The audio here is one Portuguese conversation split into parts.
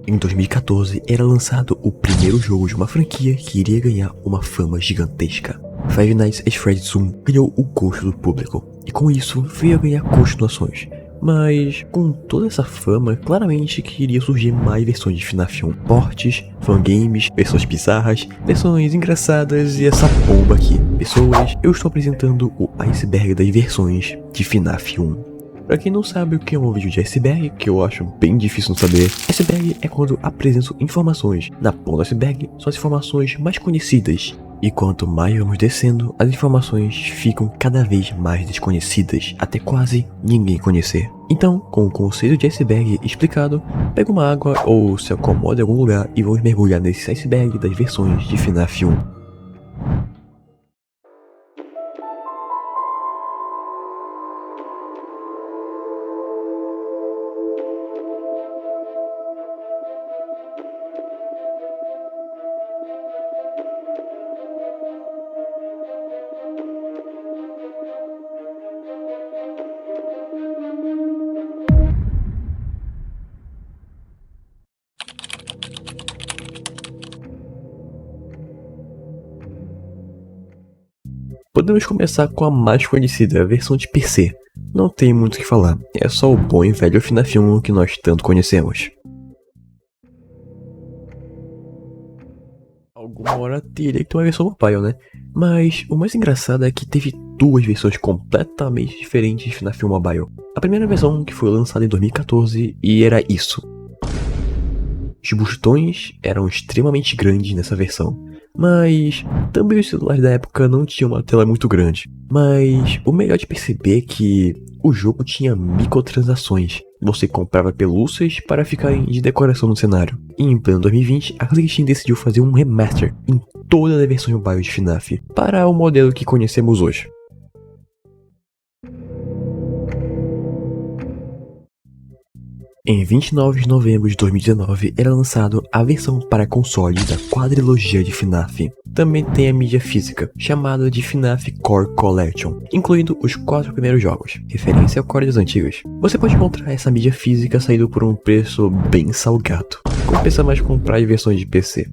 Em 2014 era lançado o primeiro jogo de uma franquia que iria ganhar uma fama gigantesca. Five Nights at Freddy's 1 ganhou o gosto do público, e com isso veio a ganhar continuações. Mas com toda essa fama, claramente que iria surgir mais versões de FNAF 1. Portes, fangames, versões bizarras, versões engraçadas e essa bomba aqui. Pessoas, eu estou apresentando o iceberg das versões de FNAF 1. Pra quem não sabe o que é um vídeo de iceberg, que eu acho bem difícil não saber, iceberg é quando apresento informações. Na ponta do iceberg são as informações mais conhecidas. E quanto mais vamos descendo, as informações ficam cada vez mais desconhecidas, até quase ninguém conhecer. Então, com o conceito de iceberg explicado, pega uma água ou se acomode em algum lugar e vamos mergulhar nesse iceberg das versões de FNAF 1. Podemos começar com a mais conhecida, a versão de PC. Não tem muito o que falar, é só o bom e velho FNAF 1 que nós tanto conhecemos. Alguma hora teria que ter uma versão mobile, né? Mas o mais engraçado é que teve duas versões completamente diferentes de FNAF 1 Mobile. A primeira versão que foi lançada em 2014 e era isso. Os botões eram extremamente grandes nessa versão, mas também os celulares da época não tinham uma tela muito grande. Mas o melhor de perceber é que o jogo tinha microtransações. Você comprava pelúcias para ficarem de decoração no cenário. E em pleno 2020, a Click decidiu fazer um remaster em todas as versões mobile de FNAF, para o modelo que conhecemos hoje. Em 29 de novembro de 2019 era lançado a versão para console da quadrilogia de FNAF. Também tem a mídia física, chamada de FNAF Core Collection, incluindo os 4 primeiros jogos, referência ao core das antigas. Você pode encontrar essa mídia física saindo por um preço bem salgado, compensa mais comprar em versões de PC.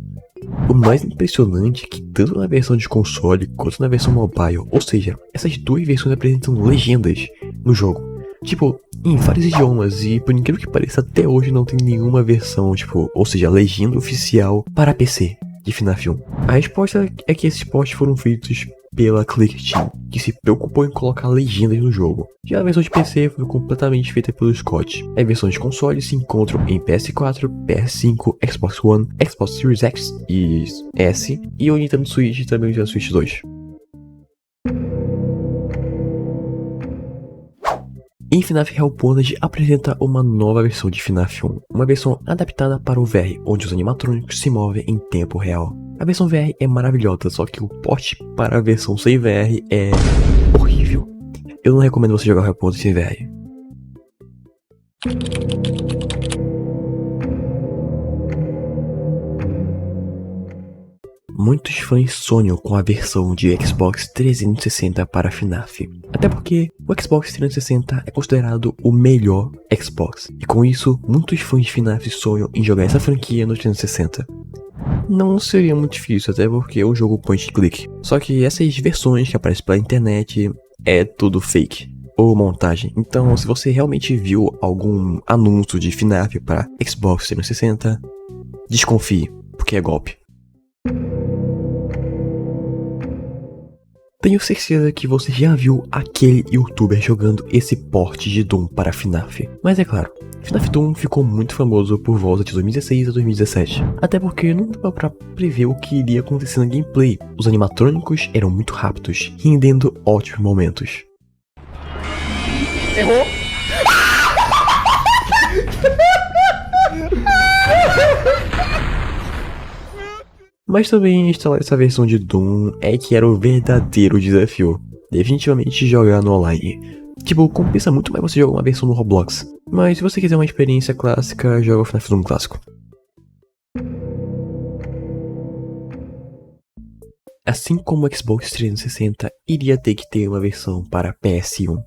O mais impressionante é que tanto na versão de console quanto na versão mobile, ou seja, essas duas versões apresentam legendas no jogo. Tipo, em vários idiomas, e por incrível que pareça, até hoje não tem nenhuma versão, ou seja, legenda oficial para PC de FNAF 1. A resposta é que esses ports foram feitos pela Click Team, que se preocupou em colocar legendas no jogo. Já a versão de PC foi completamente feita pelo Scott. As versões de console se encontram em PS4, PS5, Xbox One, Xbox Series X e S, e o Nintendo Switch e também o Nintendo Switch 2. Em FNAF Hellpoint apresenta uma nova versão de FNAF 1, uma versão adaptada para o VR, onde os animatrônicos se movem em tempo real. A versão VR é maravilhosa, só que o port para a versão sem VR é horrível. Eu não recomendo você jogar Hellpoint sem VR. Muitos fãs sonham com a versão de Xbox 360 para FNAF, até porque o Xbox 360 é considerado o melhor Xbox, e com isso, muitos fãs de FNAF sonham em jogar essa franquia no 360. Não seria muito difícil, até porque é um jogo point and click, só que essas versões que aparecem pela internet é tudo fake ou montagem. Então, se você realmente viu algum anúncio de FNAF para Xbox 360, desconfie, porque é golpe. Tenho certeza que você já viu aquele youtuber jogando esse port de Doom para FNAF. Mas é claro, FNAF Doom ficou muito famoso por volta de 2016 a 2017. Até porque não dava pra prever o que iria acontecer na gameplay. Os animatrônicos eram muito rápidos, rendendo ótimos momentos. Errou! Mas também instalar essa versão de Doom é que era o verdadeiro desafio. Definitivamente jogar no online. Tipo, compensa muito mais você jogar uma versão no Roblox. Mas se você quiser uma experiência clássica, joga o FNAF Doom clássico. Assim como o Xbox 360 iria ter que ter uma versão para PS1.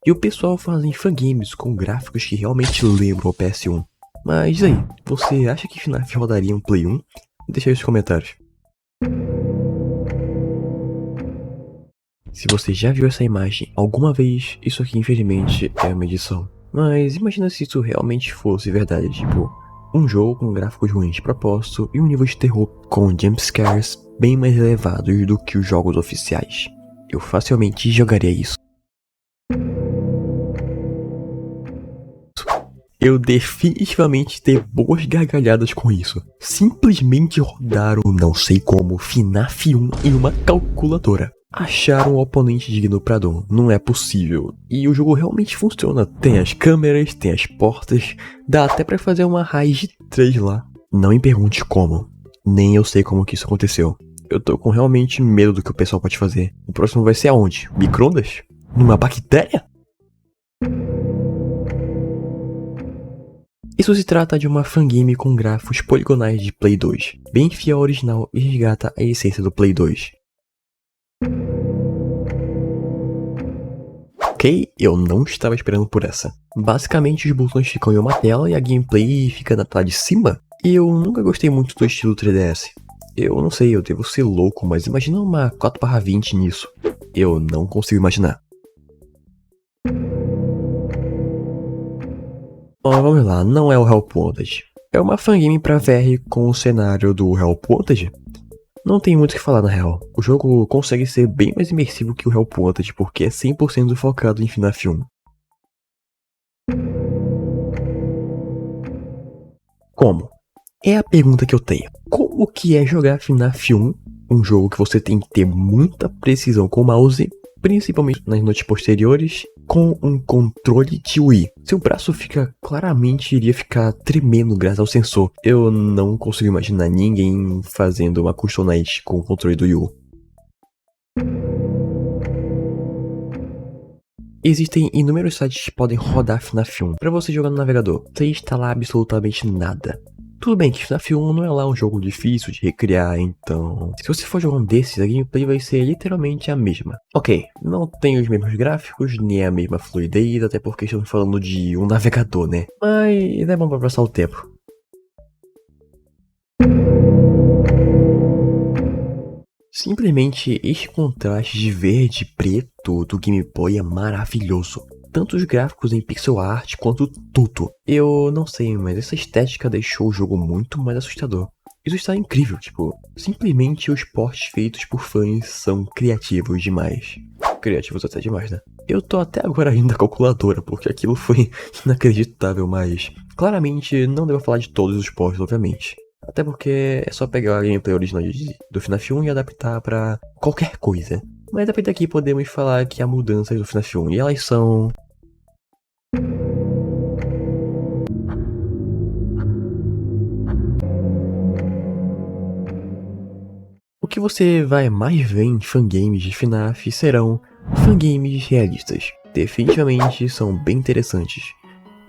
E o pessoal fazem fangames com gráficos que realmente lembram o PS1. Mas diz aí, você acha que FNAF rodaria um Play 1? Deixa aí nos comentários. Se você já viu essa imagem alguma vez, isso aqui infelizmente é uma edição. Mas imagina se isso realmente fosse verdade, tipo, um jogo com gráficos ruins de propósito e um nível de terror com jumpscares bem mais elevados do que os jogos oficiais. Eu facilmente jogaria isso. Eu definitivamente ter boas gargalhadas com isso. Simplesmente rodaram, não sei como, FNAF 1 em uma calculadora. Acharam o oponente digno pra dom, não é possível. E o jogo realmente funciona, tem as câmeras, tem as portas, dá até pra fazer uma raiz de 3 lá. Não me pergunte como, nem eu sei como que isso aconteceu. Eu tô com realmente medo do que o pessoal pode fazer. O próximo vai ser aonde? Micro-ondas? Numa bactéria? Isso se trata de uma fangame com gráficos poligonais de Play 2, bem fiel ao original e resgata a essência do Play 2. Ok, eu não estava esperando por essa. Basicamente os botões ficam em uma tela e a gameplay fica na tela de cima. E eu nunca gostei muito do estilo 3DS. Eu não sei, eu devo ser louco, mas imagina uma 4/20 nisso. Eu não consigo imaginar. Bom, vamos lá, não é o Help Wanted. É uma fangame pra VR com o cenário do Help Wanted. Não tem muito o que falar na real. O jogo consegue ser bem mais imersivo que o Help Wanted porque é 100% focado em FNAF 1. Como? É a pergunta que eu tenho. Como que é jogar FNAF 1, um jogo que você tem que ter muita precisão com o mouse, principalmente nas noites posteriores, com um controle de Wii? Seu braço iria ficar tremendo graças ao sensor. Eu não consigo imaginar ninguém fazendo uma custom night com o controle do Wii. Existem inúmeros sites que podem rodar FNAF 1 para você jogar no navegador, sem instalar absolutamente nada. Tudo bem que FNAF 1 não é lá um jogo difícil de recriar, então... se você for jogar um desses, a gameplay vai ser literalmente a mesma. Ok, não tem os mesmos gráficos, nem a mesma fluidez, até porque estamos falando de um navegador, né? Mas é bom pra passar o tempo. Simplesmente este contraste de verde e preto do Game Boy é maravilhoso. Tanto os gráficos em pixel art quanto tudo. Eu não sei, mas essa estética deixou o jogo muito mais assustador. Isso está incrível, tipo, simplesmente os ports feitos por fãs são criativos demais. Criativos até demais, né? Eu tô até agora rindo da calculadora, porque aquilo foi inacreditável, mas claramente não devo falar de todos os ports, obviamente. Até porque é só pegar a gameplay original do FNAF 1 e adaptar pra qualquer coisa. Mas a partir daqui podemos falar que há mudanças do FNAF 1 e elas são... O que você vai mais ver em fangames de FNAF serão fangames realistas. Definitivamente são bem interessantes.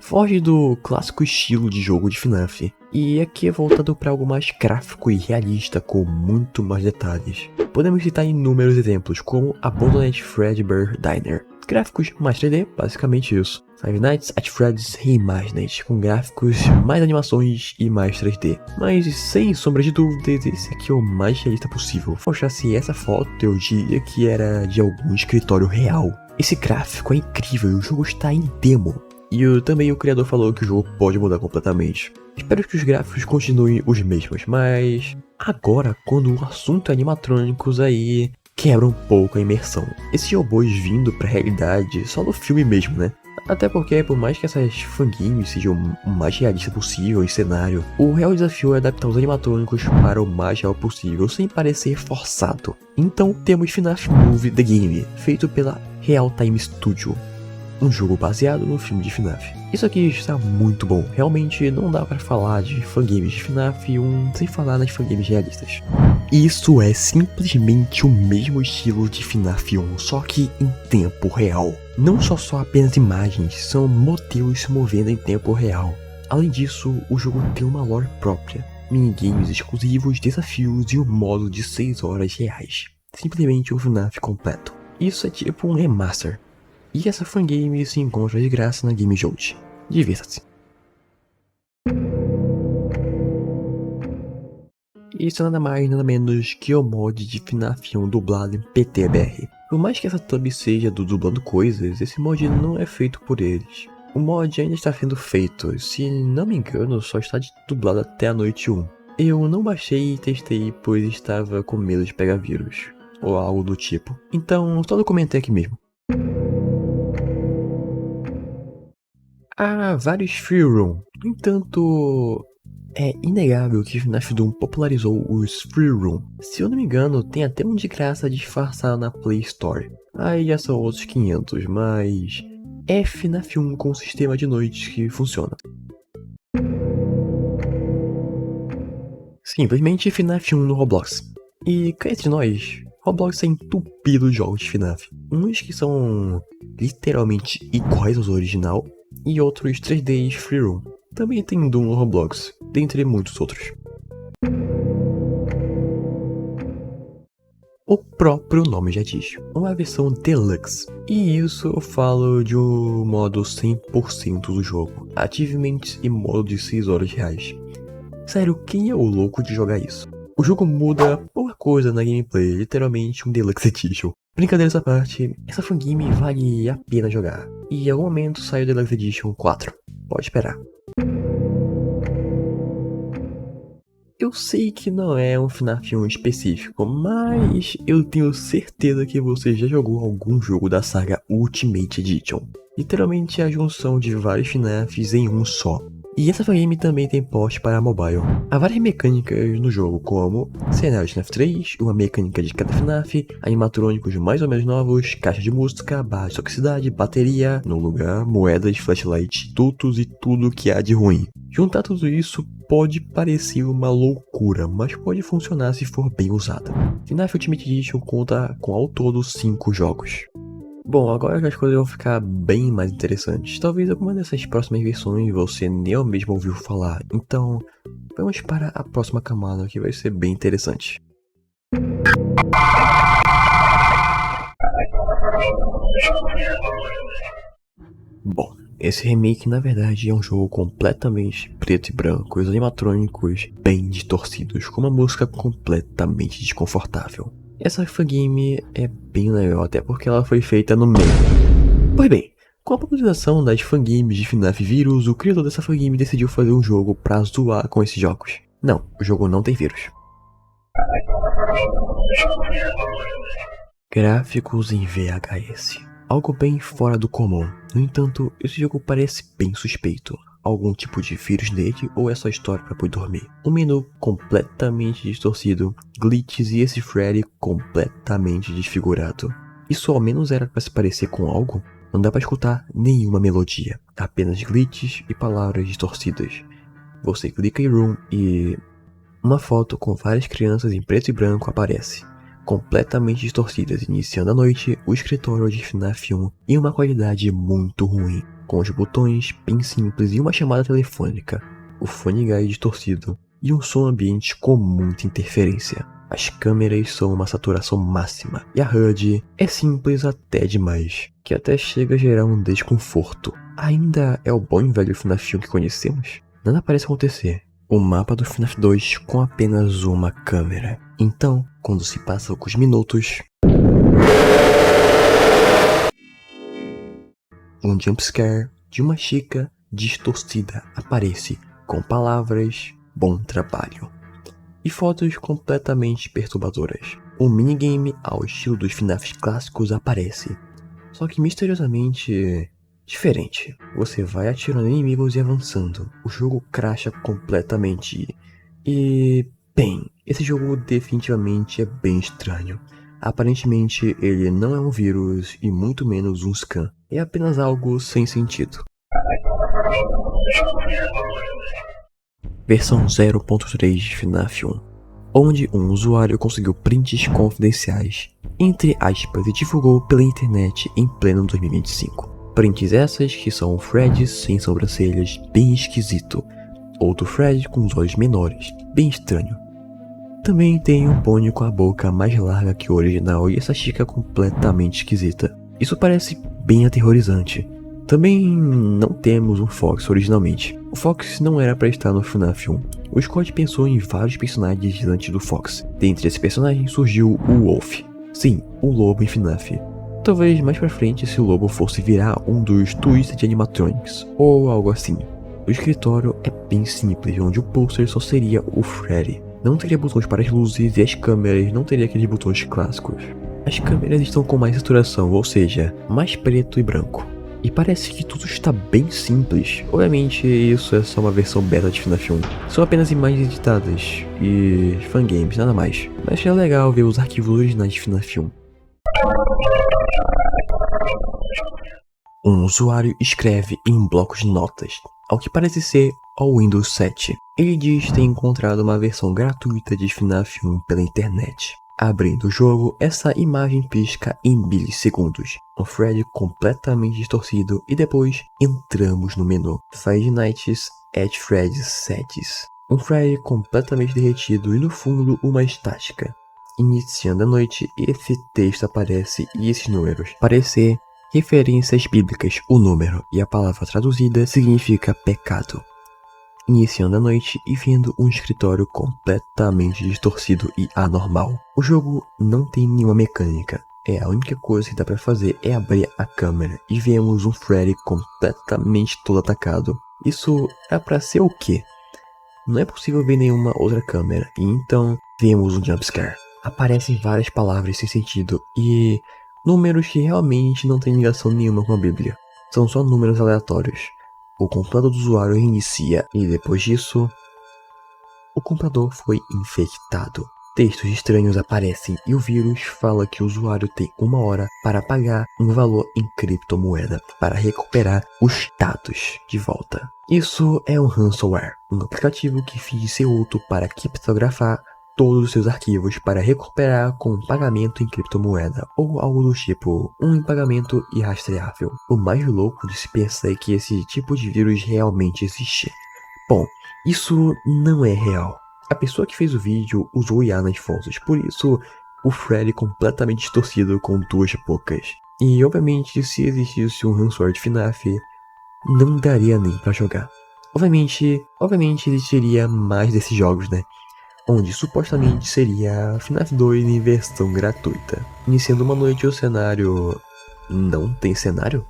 Foge do clássico estilo de jogo de FNAF, e aqui é voltado para algo mais gráfico e realista com muito mais detalhes. Podemos citar inúmeros exemplos, como Abandoned Fredbear Diner. Gráficos mais 3D, basicamente isso. Five Nights at Freddy's Reimagined, com gráficos, mais animações e mais 3D. Mas sem sombra de dúvidas, esse aqui é o mais realista possível. Se mostrasse essa foto, eu diria que era de algum escritório real. Esse gráfico é incrível e o jogo está em demo. E também o criador falou que o jogo pode mudar completamente. Espero que os gráficos continuem os mesmos, mas... agora, quando o assunto é animatrônicos, aí quebra um pouco a imersão. Esses robôs vindo pra realidade só no filme mesmo, né? Até porque, por mais que essas fangames sejam o mais realista possível em cenário, o real desafio é adaptar os animatrônicos para o mais real possível, sem parecer forçado. Então temos FNAF Movie The Game, feito pela Real Time Studio. Um jogo baseado no filme de FNAF. Isso aqui está muito bom. Realmente não dá pra falar de fangames de FNAF 1 sem falar nas fangames realistas. Isso é simplesmente o mesmo estilo de FNAF 1, só que em tempo real. Não só apenas imagens, são modelos se movendo em tempo real. Além disso, o jogo tem uma lore própria, minigames exclusivos, desafios e um modo de 6 horas reais. Simplesmente um FNAF completo. Isso é tipo um remaster. E essa fangame se encontra de graça na Game Jolt. Divirta-se. isso é nada mais nada menos que o mod de FNAF 1 dublado em PTBR. Por mais que essa thumb seja do Dublando Coisas, esse mod não é feito por eles. O mod ainda está sendo feito, se não me engano só está dublado até a noite 1. Eu não baixei e testei pois estava com medo de pegar vírus, ou algo do tipo. Então só documentei aqui mesmo. Há vários free roam, no entanto, é inegável que FNAF Doom popularizou os free roam. Se eu não me engano, tem até um de graça disfarçado na Play Store. Aí já são outros 500, mas é FNAF 1 com sistema de noite que funciona. Simplesmente FNAF 1 no Roblox. E cá entre nós, Roblox é entupido de jogos de FNAF. Uns que são literalmente iguais aos original, e outros 3Ds free roam. Também tem Doom no Roblox, dentre muitos outros. O próprio nome já diz, uma versão deluxe. E isso eu falo de um modo 100% do jogo, achievements e modo de 6 horas reais. Sério, quem é o louco de jogar isso? O jogo muda pouca coisa na gameplay, literalmente um deluxe edition. Brincadeiras à parte, essa fangame vale a pena jogar. E em algum momento sai o Deluxe Edition 4, pode esperar. Eu sei que não é um FNAF 1 específico, mas eu tenho certeza que você já jogou algum jogo da saga Ultimate Edition. Literalmente a junção de vários FNAFs em um só. E essa fangame também tem porte para mobile. Há várias mecânicas no jogo, como cenário de FNAF 3, uma mecânica de cada FNAF, animatrônicos mais ou menos novos, caixa de música, barra de toxicidade, bateria, no lugar, moedas, flashlight, tutos e tudo que há de ruim. Juntar tudo isso pode parecer uma loucura, mas pode funcionar se for bem usada. FNAF Ultimate Edition conta com ao todo 5 jogos. Bom, agora as coisas vão ficar bem mais interessantes. Talvez alguma dessas próximas versões você nem mesmo ouviu falar. Então, vamos para a próxima camada que vai ser bem interessante. Bom, esse remake na verdade é um jogo completamente preto e branco, os animatrônicos bem distorcidos, com uma música completamente desconfortável. Essa fangame é bem legal, até porque ela foi feita no meio. Pois bem, com a popularização das fangames de FNAF vírus, o criador dessa fangame decidiu fazer um jogo pra zoar com esses jogos. Não, o jogo não tem vírus. Gráficos em VHS. Algo bem fora do comum. No entanto, esse jogo parece bem suspeito. Algum tipo de vírus nele ou é só história pra poder dormir? Um menu completamente distorcido, glitches e esse Freddy completamente desfigurado. Isso ao menos era pra se parecer com algo? Não dá pra escutar nenhuma melodia, apenas glitches e palavras distorcidas. Você clica em Room e uma foto com várias crianças em preto e branco aparece, completamente distorcidas, iniciando a noite o escritório de FNAF 1 em uma qualidade muito ruim, com os botões bem simples e uma chamada telefônica, o fone guy distorcido e um som ambiente com muita interferência. As câmeras são uma saturação máxima e a HUD é simples até demais, que até chega a gerar um desconforto. Ainda é o bom e velho FNAF 1 que conhecemos? Nada parece acontecer. O mapa do FNAF 2 com apenas uma câmera. Então, quando se passa alguns minutos, um jumpscare de uma chica distorcida aparece com palavras "bom trabalho" e fotos completamente perturbadoras. Um minigame ao estilo dos FNAFs clássicos aparece, só que misteriosamente diferente. Você vai atirando em inimigos e avançando. O jogo crasha completamente. E bem, esse jogo definitivamente é bem estranho. Aparentemente ele não é um vírus e muito menos um scam. É apenas algo sem sentido. Versão 0.3 de FNAF 1, onde um usuário conseguiu prints confidenciais, entre aspas, e divulgou pela internet em pleno 2025. Prints essas que são o Fred sem sobrancelhas, bem esquisito, outro Fred com os olhos menores, bem estranho. Também tem um pônei com a boca mais larga que o original e essa chica completamente esquisita. Isso parece bem aterrorizante. Também não temos um Fox originalmente. O Fox não era para estar no FNAF 1. O Scott pensou em vários personagens antes do Fox. Dentre esses personagens surgiu o Wolf. Sim, o lobo em FNAF. Talvez mais pra frente esse lobo fosse virar um dos Twisted Animatronics, ou algo assim. O escritório é bem simples, onde o pôster só seria o Freddy. Não teria botões para as luzes e as câmeras não teriam aqueles botões clássicos. As câmeras estão com mais saturação, ou seja, mais preto e branco. E parece que tudo está bem simples. Obviamente isso é só uma versão beta de FNAF 1. São apenas imagens editadas e fangames, nada mais. Mas é legal ver os arquivos originais de FNAF 1. Um usuário escreve em blocos de notas, ao que parece ser o Windows 7. Ele diz ter encontrado uma versão gratuita de FNAF 1 pela internet. Abrindo o jogo, essa imagem pisca em milissegundos. Um Freddy completamente distorcido e depois entramos no menu. Five Nights at Freddy's Sets. Um Freddy completamente derretido e no fundo uma estática. Iniciando a noite, esse texto aparece e esses números. Parecer referências bíblicas. O número e a palavra traduzida significa pecado. Iniciando a noite e vendo um escritório completamente distorcido e anormal. O jogo não tem nenhuma mecânica. A única coisa que dá pra fazer é abrir a câmera e vemos um Freddy completamente todo atacado. Isso é pra ser o quê? Não é possível ver nenhuma outra câmera e então vemos um jumpscare. Aparecem várias palavras sem sentido e números que realmente não têm ligação nenhuma com a Bíblia. São só números aleatórios. O computador do usuário reinicia e depois disso, o computador foi infectado. Textos estranhos aparecem e o vírus fala que o usuário tem 1 hora para pagar um valor em criptomoeda para recuperar os dados de volta. Isso é um ransomware, um aplicativo que finge ser outro para criptografar todos os seus arquivos para recuperar com pagamento em criptomoeda ou algo do tipo, um pagamento irrastreável. O mais louco de se pensar é que esse tipo de vírus realmente existe. Bom, isso não é real. A pessoa que fez o vídeo usou IA nas fontes, por isso o Freddy completamente distorcido com 2 bocas. E obviamente se existisse um ransomware de FNAF, não daria nem pra jogar. Obviamente existiria mais desses jogos, né? Onde supostamente seria FNAF 2 em versão gratuita. Iniciando uma noite o cenário... não tem cenário?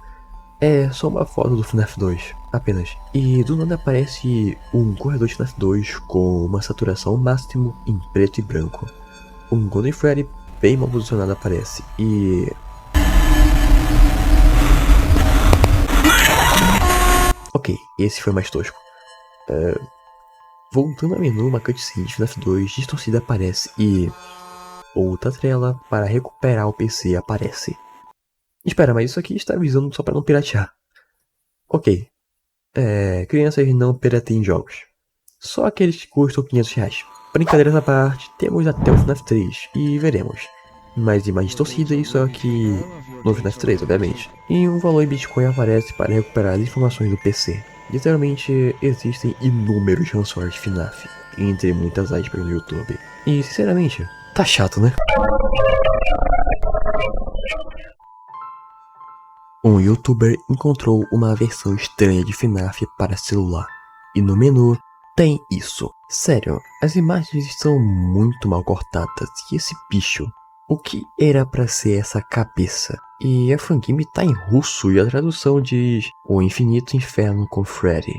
É só uma foto do FNAF 2, apenas. E do nada aparece um corredor de FNAF 2 com uma saturação máximo em preto e branco. Um Golden Freddy bem mal posicionado aparece e... ok, esse foi mais tosco. Voltando ao menu, uma cutscene de FNAF 2 distorcida aparece e... outra tela para recuperar o PC aparece. Espera, mas isso aqui está avisando só para não piratear. Ok. Crianças não pirateiem jogos. Só aqueles que custam R$500. Brincadeiras à parte, temos até o FNAF 3 e veremos. Mais imagens torcidas, só que no FNAF 3, obviamente. E um valor em Bitcoin aparece para recuperar as informações do PC. Literalmente, existem inúmeros ransomwares de FNAF, entre muitas aspas no YouTube. E, sinceramente, tá chato, né? Um youtuber encontrou uma versão estranha de FNAF para celular, e no menu tem isso. Sério, as imagens estão muito mal cortadas, e esse bicho? O que era pra ser essa cabeça? E a fangame tá em russo e a tradução diz O Infinito Inferno com Freddy,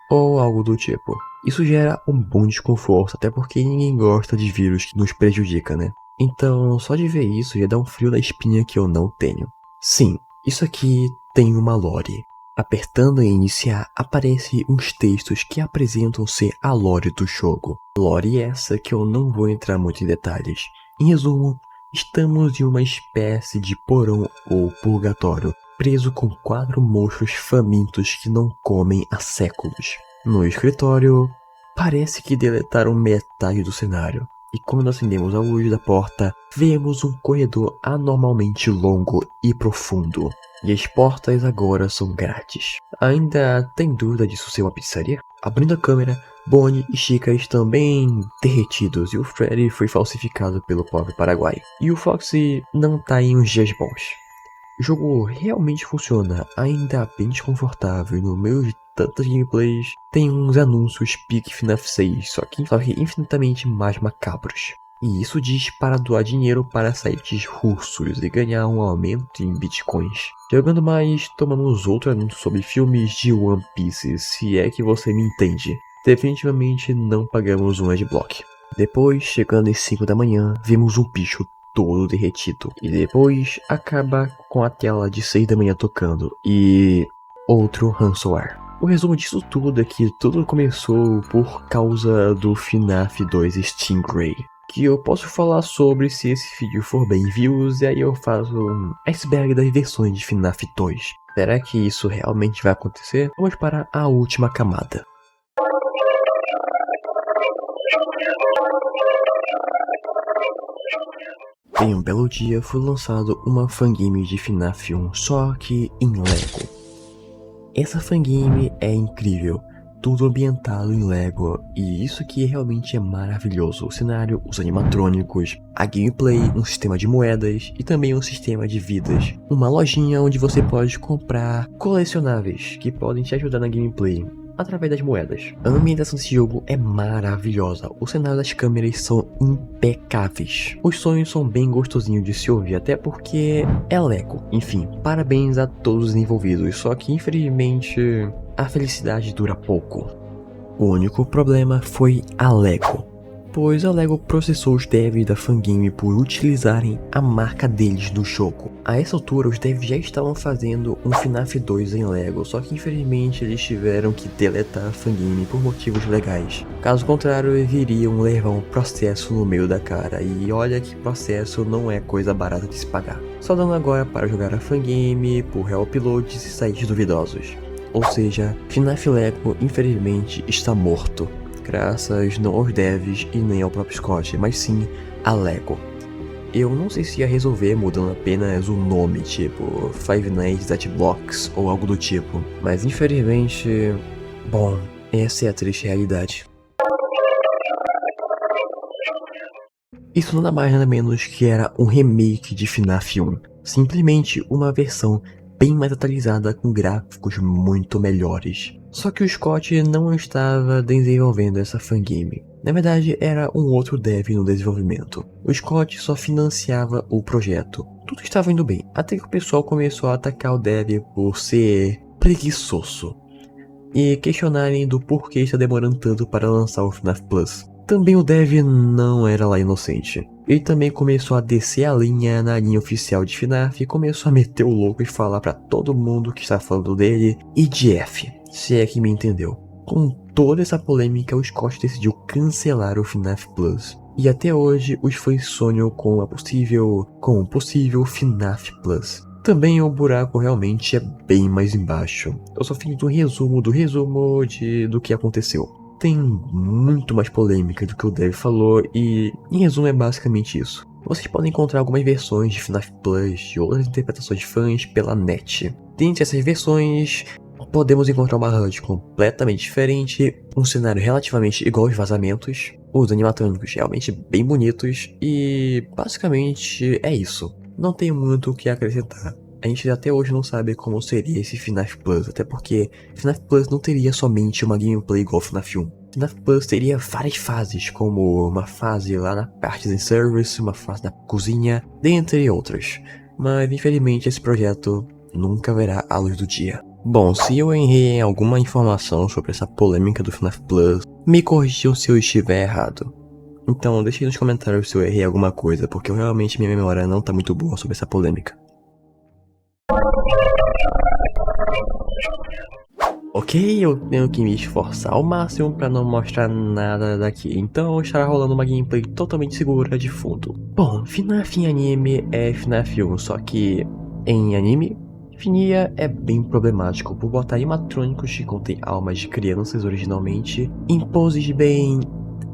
ou algo do tipo. Isso gera um bom desconforto, até porque ninguém gosta de vírus que nos prejudica, né? Então, só de ver isso já dá um frio na espinha que eu não tenho. Sim, isso aqui tem uma lore. Apertando em iniciar, aparecem uns textos que apresentam ser a lore do jogo. Lore essa que eu não vou entrar muito em detalhes. Em resumo, estamos em uma espécie de porão ou purgatório, preso com 4 monstros famintos que não comem há séculos. No escritório, parece que deletaram metade do cenário. E quando acendemos a luz da porta, vemos um corredor anormalmente longo e profundo. E as portas agora são grátis. Ainda tem dúvida disso ser uma pizzaria? Abrindo a câmera, Bonnie e Chica estão bem derretidos e o Freddy foi falsificado pelo pobre Paraguai. E o Foxy não tá em uns dias bons. O jogo realmente funciona, ainda bem desconfortável, e no meio de tantas gameplays, tem uns anúncios pique FNAF 6, só que infinitamente mais macabros. E isso diz para doar dinheiro para sites russos e ganhar um aumento em bitcoins. Jogando mais, tomamos outro anúncio sobre filmes de One Piece, se é que você me entende. Definitivamente não pagamos um adblock. Depois, chegando às 5 da manhã, vimos um bicho todo derretido. E depois acaba com a tela de 6 da manhã tocando e outro ransomware. O resumo disso tudo é que tudo começou por causa do FNAF 2 Stingray, que eu posso falar sobre se esse vídeo for bem views, e aí eu faço um iceberg das versões de FNAF 2. Será que isso realmente vai acontecer? Vamos para a última camada. Em um belo dia foi lançado uma fangame de FNAF 1, só que em Lego. Essa fangame é incrível, tudo ambientado em Lego, e isso aqui realmente é maravilhoso. O cenário, os animatrônicos, a gameplay, um sistema de moedas e também um sistema de vidas. Uma lojinha onde você pode comprar colecionáveis que podem te ajudar na gameplay através das moedas. A ambientação desse jogo é maravilhosa, o cenário das câmeras são impecáveis. Os sons são bem gostosinhos de se ouvir, até porque é Lego. Enfim, parabéns a todos os envolvidos, só que infelizmente a felicidade dura pouco. O único problema foi a Lego, pois a Lego processou os devs da fangame por utilizarem a marca deles no jogo. A essa altura, os devs já estavam fazendo um FNAF 2 em Lego, só que infelizmente eles tiveram que deletar a fangame por motivos legais. Caso contrário, eles iriam levar um processo no meio da cara, e olha que processo não é coisa barata de se pagar. Só dando agora para jogar a fangame por reuploads e sites duvidosos. Ou seja, FNAF Lego infelizmente está morto. Graças não aos devs e nem ao próprio Scott, mas sim a Lego. Eu não sei se ia resolver mudando apenas o nome, tipo Five Nights at Blocks ou algo do tipo, mas infelizmente, bom, essa é a triste realidade. Isso nada mais nada menos que era um remake de FNAF 1, simplesmente uma versão bem mais atualizada com gráficos muito melhores. Só que o Scott não estava desenvolvendo essa fangame. Na verdade, era um outro dev no desenvolvimento. O Scott só financiava o projeto. Tudo estava indo bem, até que o pessoal começou a atacar o dev por ser preguiçoso e questionarem do porquê está demorando tanto para lançar o FNAF Plus. Também o dev não era lá inocente. Ele também começou a descer a linha na linha oficial de FNAF e começou a meter o louco e falar pra todo mundo que está falando dele IDF, se é que me entendeu. Com toda essa polêmica, o Scott decidiu cancelar o FNAF Plus. E até hoje os fãs sonham com um possível FNAF Plus. Também o buraco realmente é bem mais embaixo. Eu só fiz um resumo do que aconteceu. Tem muito mais polêmica do que o dev falou e, em resumo, é basicamente isso. Vocês podem encontrar algumas versões de FNAF Plus e outras interpretações de fãs pela net. Dentre essas versões, podemos encontrar uma HUD completamente diferente, um cenário relativamente igual aos vazamentos, os animatrônicos realmente bem bonitos e, basicamente, é isso. Não tem muito o que acrescentar. A gente até hoje não sabe como seria esse FNAF Plus, até porque FNAF Plus não teria somente uma gameplay igual FNAF 1. FNAF Plus teria várias fases, como uma fase lá na Parties and Service, uma fase na cozinha, dentre outras. Mas infelizmente esse projeto nunca verá a luz do dia. Bom, se eu errei em alguma informação sobre essa polêmica do FNAF Plus, me corrijam se eu estiver errado. Então deixe nos comentários se eu errei alguma coisa, porque realmente minha memória não tá muito boa sobre essa polêmica. Ok, eu tenho que me esforçar ao máximo para não mostrar nada daqui, então estará rolando uma gameplay totalmente segura de fundo. Bom, FNAF em anime é FNAF 1, só que em anime, FNIA é bem problemático por botar animatrônicos que contêm almas de crianças originalmente em poses bem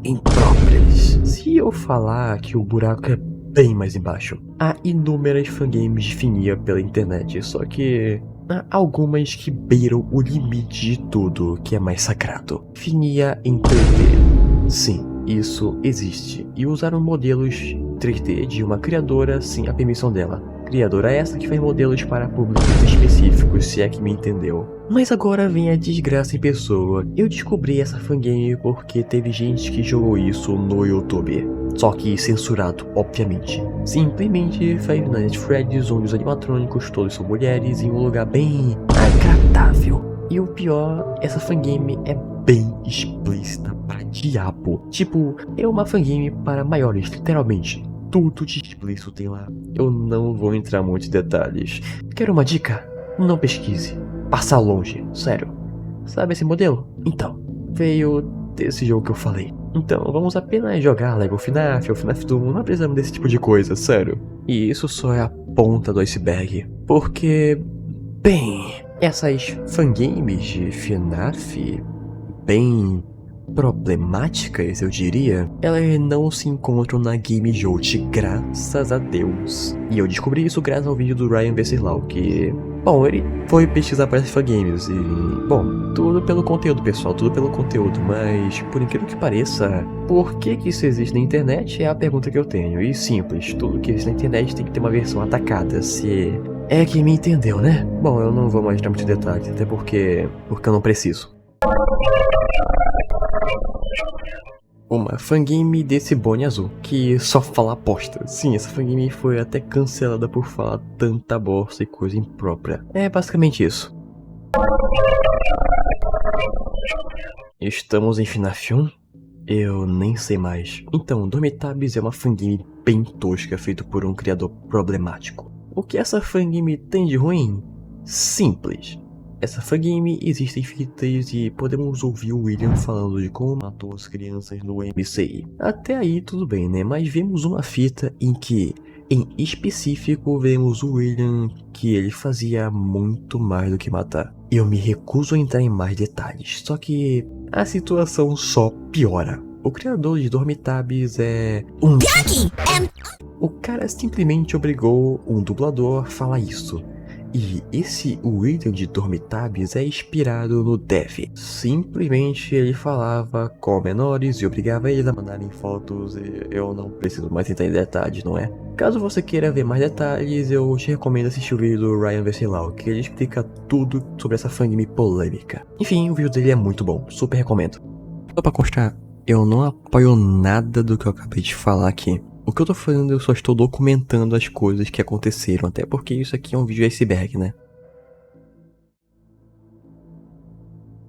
impróprias. Se eu falar que o buraco é bem mais embaixo, há inúmeras fangames de FNIA pela internet, só que há algumas que beiram o limite de tudo que é mais sagrado. FNIA em 3D. Sim, isso existe. E usaram modelos 3D de uma criadora sem a permissão dela. criadora essa que faz modelos para públicos específicos, se é que me entendeu. Mas agora vem a desgraça em pessoa. Eu descobri essa fangame porque teve gente que jogou isso no YouTube. Só que censurado, obviamente. Simplesmente Five Nights at Freddy's, onde os animatrônicos todos são mulheres, em um lugar bem agradável. E o pior, essa fangame é bem explícita para diabo. Tipo, é uma fangame para maiores, literalmente. Tudo de explícito tem lá. Eu não vou entrar muito em detalhes. Quer uma dica? Não pesquise. Passa longe, sério. Sabe esse modelo? Então, veio desse jogo que eu falei. Então, vamos apenas jogar Lego FNAF ou FNAF Doom, não precisamos desse tipo de coisa, sério. E isso só é a ponta do iceberg. Porque, bem, essas fangames de FNAF, bem problemáticas, eu diria, elas não se encontram na Game Jolt, graças a Deus. E eu descobri isso graças ao vídeo do Ryan Venceslau, que, bom, ele foi pesquisar para essas fangames e, bom, tudo pelo conteúdo, pessoal, tudo pelo conteúdo, mas por incrível que pareça, por que isso existe na internet é a pergunta que eu tenho. E simples, tudo que existe na internet tem que ter uma versão atacada, se é que me entendeu, né? Bom, eu não vou mais entrar muito em detalhes, até porque eu não preciso. Uma fangame desse Bonnie azul, que só fala aposta. Sim, essa fangame foi até cancelada por falar tanta bosta e coisa imprópria. É basicamente isso. Estamos em FNAF 1? Eu nem sei mais. Então, Dormitabs é uma fangame bem tosca, feito por um criador problemático. O que essa fangame tem de ruim? Simples. Essa fangame existe em fitas e podemos ouvir o William falando de como matou as crianças no MCI. Até aí tudo bem, né? Mas vemos uma fita em que, em específico, vemos o William que ele fazia muito mais do que matar. Eu me recuso a entrar em mais detalhes, só que a situação só piora. O criador de Dormitabs é um... O cara simplesmente obrigou um dublador a falar isso. E esse William de Dormitabs é inspirado no Dev. Simplesmente ele falava com menores e obrigava eles a mandarem fotos e eu não preciso mais entrar em detalhes, não é? Caso você queira ver mais detalhes, eu te recomendo assistir o vídeo do Ryan Venceslau, que ele explica tudo sobre essa fangame polêmica. Enfim, o vídeo dele é muito bom, super recomendo. Só pra constar, eu não apoio nada do que eu acabei de falar aqui. O que eu tô fazendo, eu só estou documentando as coisas que aconteceram, até porque isso aqui é um vídeo iceberg, né?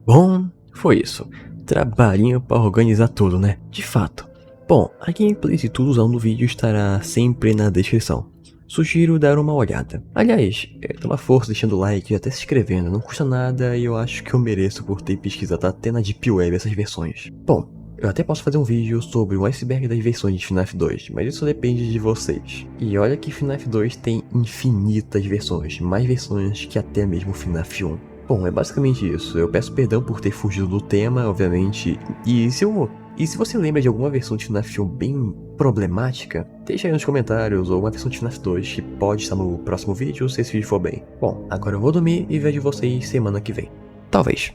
Bom, foi isso. Trabalhinho pra organizar tudo, né? De fato. Bom, a gameplay de tudo usando o vídeo estará sempre na descrição. Sugiro dar uma olhada. Aliás, dá uma força deixando o like e até se inscrevendo, não custa nada e eu acho que eu mereço por ter pesquisado até na Deep Web essas versões. Bom, eu até posso fazer um vídeo sobre o iceberg das versões de FNAF 2, mas isso depende de vocês. E olha que FNAF 2 tem infinitas versões, mais versões que até mesmo FNAF 1. Bom, é basicamente isso. Eu peço perdão por ter fugido do tema, obviamente, e se você lembra de alguma versão de FNAF 1 bem problemática, deixa aí nos comentários, ou uma versão de FNAF 2 que pode estar no próximo vídeo, se esse vídeo for bem. Bom, agora eu vou dormir e vejo vocês semana que vem. Talvez.